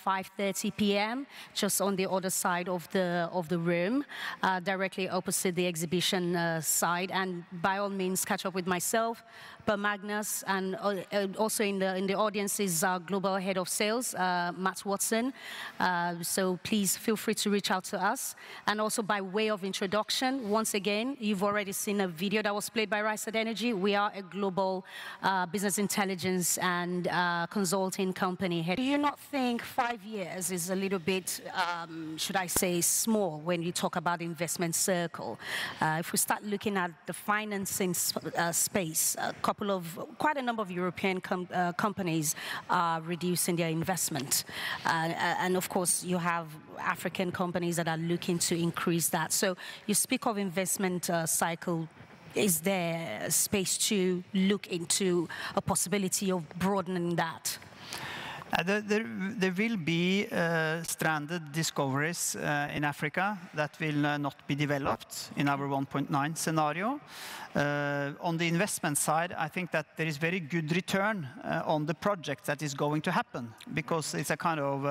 5:30 p.m., just on the other side of the room, directly opposite the exhibition side. And by all means, catch up with myself, Per Magnus, and also in the audience is our global head of sales, Matt Watson. So please feel free to reach out to us. And also by way of introduction, once again, you've already seen a video that was played by Rystad Energy. We are a global business intelligence and consulting company. Do you not think 5 years is a little bit, should I say, small when you talk about investment circle? If we start looking at the financing space, quite a number of European companies are reducing their investment. And of course, you have African companies that are looking to increase that. So you speak of investment cycle. Is there space to look into a possibility of broadening that? There will be stranded discoveries in Africa that will not be developed in our 1.9 scenario. On the investment side, I think that there is very good return on the project that is going to happen, because it's a kind of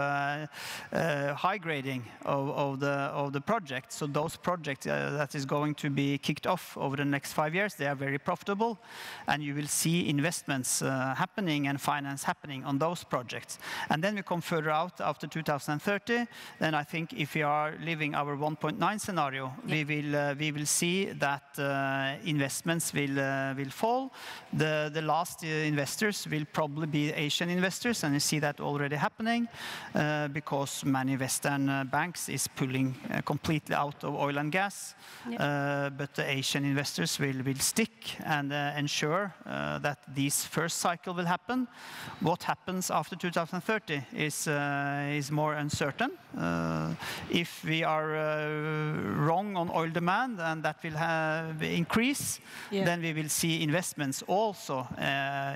high grading of the project. So those projects that is going to be kicked off over the next 5 years, they are very profitable, and you will see investments happening and finance happening on those projects. And then we come further out after 2030. Then I think if we are living our 1.9 scenario, we will see that investments will fall. The last investors will probably be Asian investors, and you see that already happening because many Western banks is pulling completely out of oil and gas. But the Asian investors will stick and ensure that this first cycle will happen. What happens after 2030 is more uncertain. If we are wrong on oil demand and that will increase, then we will see investments also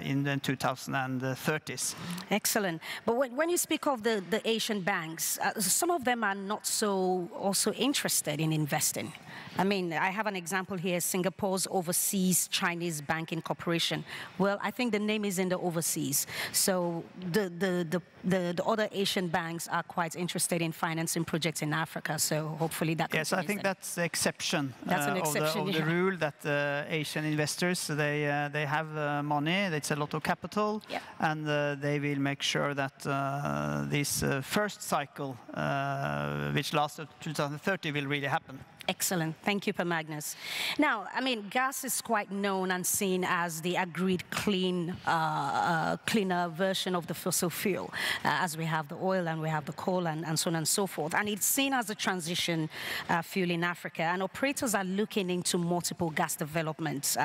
in the 2030s. Excellent. But when you speak of the Asian banks, some of them are not so also interested in investing. I mean, I have an example here, Singapore's Overseas Chinese Banking Corporation. Well, I think the name is in the overseas. So the other Asian banks are quite interested in financing projects in Africa. So hopefully that continues. Yes, I think that's the exception. That's an exception, of the rule that Asian investors, they have money, it's a lot of capital, and they will make sure that this first cycle, which lasts to 2030, will really happen. Excellent. Thank you, Per Magnus. Now, I mean, gas is quite known and seen as the agreed cleaner version of the fossil fuel, as we have the oil and we have the coal and so on and so forth. And it's seen as a transition fuel in Africa. And operators are looking into multiple gas developments.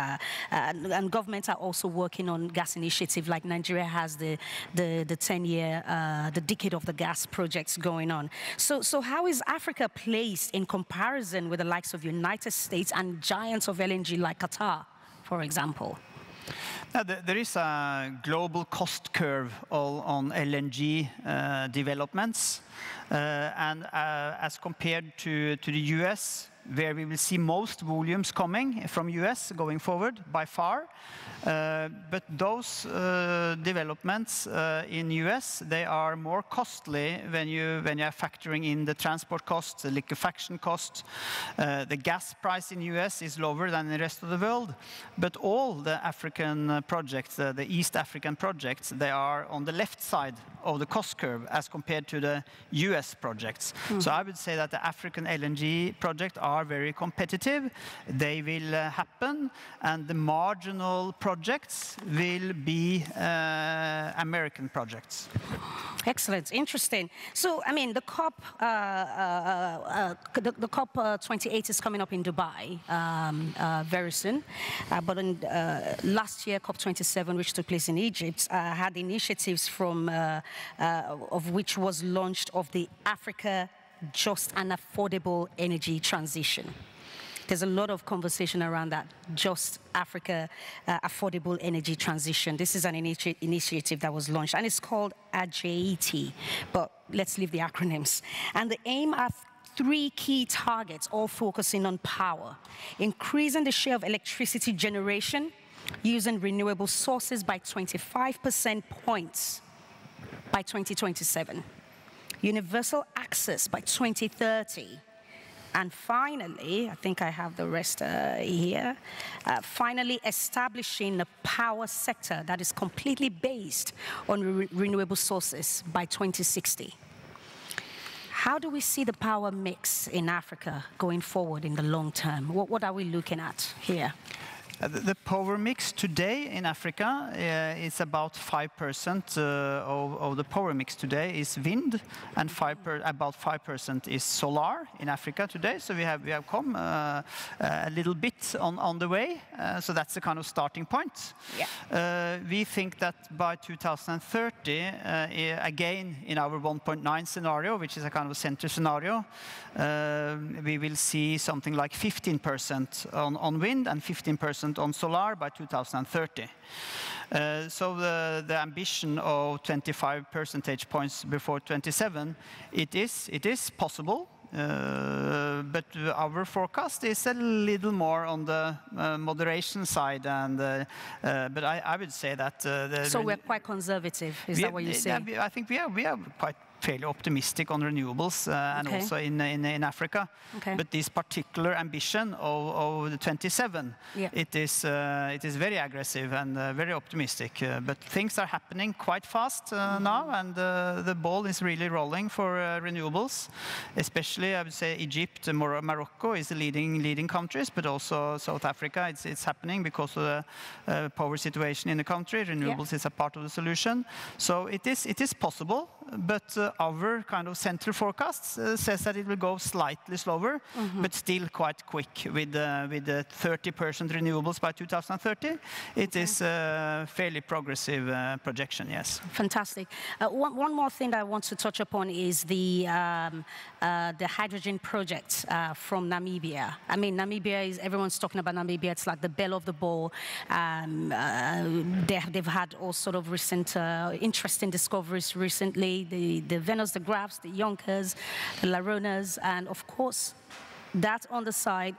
And governments are also working on gas initiatives, like Nigeria has the 10-year, the decade of the gas projects going on. So how is Africa placed in comparison with the likes of United States and giants of LNG like Qatar, for example? Now, there is a global cost curve on LNG developments, and as compared to the US, where we will see most volumes coming from US going forward by far. But those developments in US, they are more costly when you are factoring in the transport costs, the liquefaction costs. The gas price in US is lower than the rest of the world. But all the African projects, the East African projects, they are on the left side of the cost curve as compared to the US projects. So I would say that the African LNG projects are very competitive. They will happen, and the marginal projects will be American projects. Excellent, interesting. So, I mean, the COP 28 is coming up in Dubai very soon. But in, last year, COP 27, which took place in Egypt, had initiatives from of which was launched of the Africa Just and Affordable Energy Transition. There's a lot of conversation around that, Just Africa Affordable Energy Transition. This is an initiative that was launched, and it's called AJT, but let's leave the acronyms. And the aim are 3 key targets, all focusing on power: increasing the share of electricity generation using renewable sources by 25% points by 2027. universal access by 2030. And finally, I think I have the rest here, finally establishing a power sector that is completely based on renewable sources by 2060. How do we see the power mix in Africa going forward in the long term? What are we looking at here? The power mix today in Africa is about 5% of the power mix today is wind, and about 5% is solar in Africa today. So we have come a little bit on the way. So that's the kind of starting point. Yeah. We think that by 2030, again in our 1.9 scenario, which is a kind of center scenario, we will see something like 15% on wind and 15% on solar by 2030. So the ambition of 25 percentage points before 27, it is possible. But our forecast is a little more on the moderation side, and but I would say that. So we're quite conservative. Is that what you say? I think we are quite fairly optimistic on renewables and also in Africa. Okay. But this particular ambition of the 27, it is very aggressive and very optimistic. But things are happening quite fast now, and the ball is really rolling for renewables. Especially, I would say Egypt, Morocco is the leading countries, but also South Africa. It's happening because of the power situation in the country. Renewables is a part of the solution. So it is possible, but our kind of central forecast says that it will go slightly slower, but still quite quick with the 30% renewables by 2030. It is a fairly progressive projection, yes. Fantastic. One more thing that I want to touch upon is the hydrogen project from Namibia. I mean, Namibia is, everyone's talking about Namibia. It's like the belle of the ball. They've had all sort of recent interesting discoveries recently. The Venus, the Graphs, the Yonkers, the Laronas, and of course, that on the side,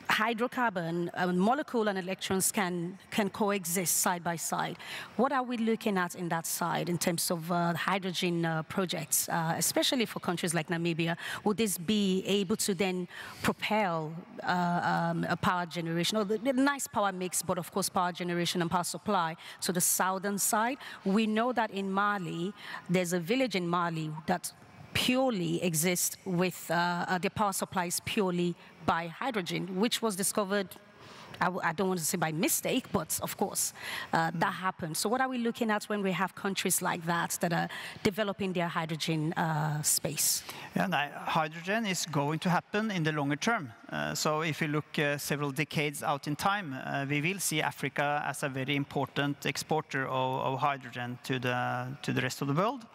hydrocarbon, molecule and electrons can coexist side by side. What are we looking at in that side in terms of hydrogen projects, especially for countries like Namibia? Would this be able to then propel a power generation, or the nice power mix, but of course power generation and power supply to the southern side? We know that in Mali, there's a village in Mali that purely exists with the power supplies purely by hydrogen, which was discovered, I don't want to say by mistake, but of course that happened. So what are we looking at when we have countries like that are developing their hydrogen space? Yeah, hydrogen is going to happen in the longer term. So if you look several decades out in time, we will see Africa as a very important exporter of hydrogen to the rest of the world,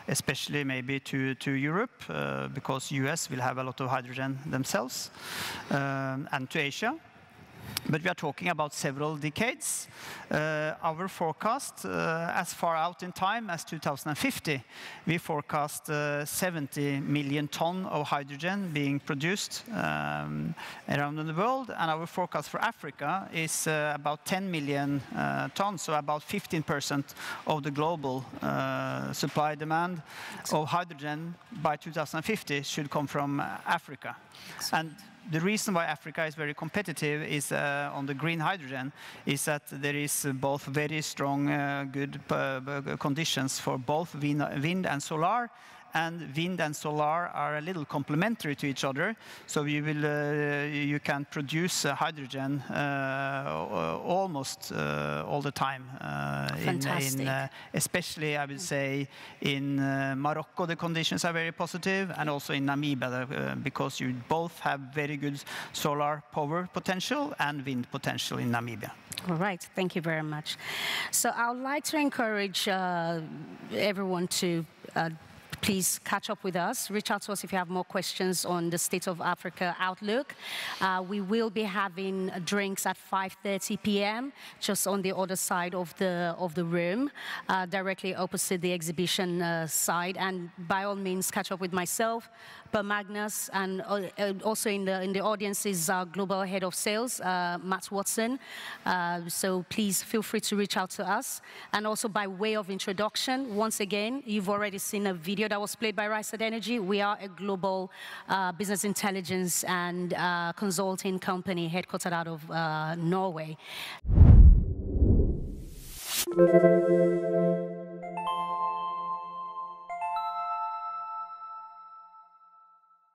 especially maybe to Europe, because US will have a lot of hydrogen themselves, and to Asia. But we are talking about several decades. Our forecast, as far out in time as 2050, we forecast 70 million tons of hydrogen being produced around in the world. And our forecast for Africa is about 10 million tons, so about 15% of the global supply demand of hydrogen by 2050 should come from Africa. And the reason why Africa is very competitive is on the green hydrogen is that there is both very strong, good conditions for both wind and solar. And wind and solar are a little complementary to each other, so you can produce hydrogen almost all the time. Especially, I would say, in Morocco, the conditions are very positive, and also in Namibia, because you both have very good solar power potential and wind potential in Namibia. All right, thank you very much. So I would like to encourage everyone to please catch up with us. Reach out to us if you have more questions on the State of Africa outlook. We will be having drinks at 5:30 p.m. just on the other side of the room, directly opposite the exhibition side. And by all means, catch up with myself, Per Magnus, and also in the audience is our global head of sales, Matt Watson. So please feel free to reach out to us. And also by way of introduction, once again, you've already seen a video that that was played by Rystad Energy. We are a global business intelligence and consulting company headquartered out of Norway.